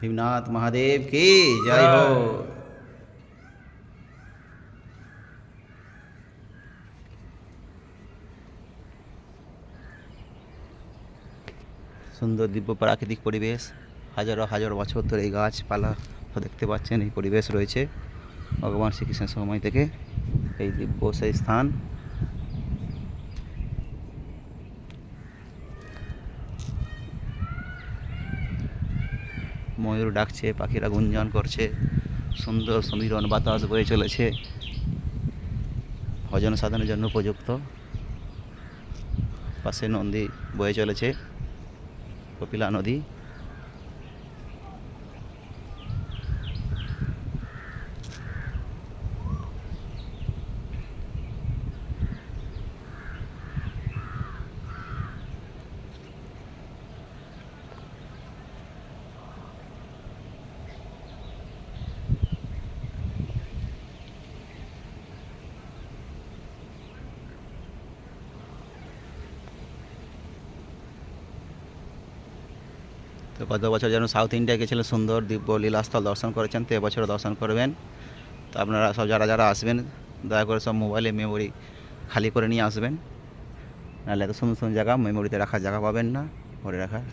भीमनाथ महादेव की जय हो। সুন্দর দিব্য প্রাকৃতিক পরিবেশ, হাজারো হাজার বছর ধরে এই গাছপালা দেখতে পাচ্ছেন, এই পরিবেশ রয়েছে ভগবান শ্রীকৃষ্ণের সময় থেকে এই দিব্য সেই স্থান। ময়ূর ডাকছে, পাখিরা গুঞ্জন করছে, সুন্দর সমীরণ বাতাস বয়ে চলেছে, ভজন সাধনের জন্য উপযুক্ত। পাশে নদী বয়ে চলেছে, কপিলা নদী। তো গত বছর যেন সাউথ ইন্ডিয়া গেছিলেন, সুন্দর দিব্য লীলাস্থল দর্শন করেছেন, তো এবছরও দর্শন করবেন। তো আপনারা সব যারা যারা আসবেন দয়া করে সব মোবাইলে মেমোরি খালি করে নিয়ে আসবেন, নাহলে এত সুন্দর সুন্দর জায়গা মেমোরিতে রাখার জায়গা পাবেন না, ভরে রাখার।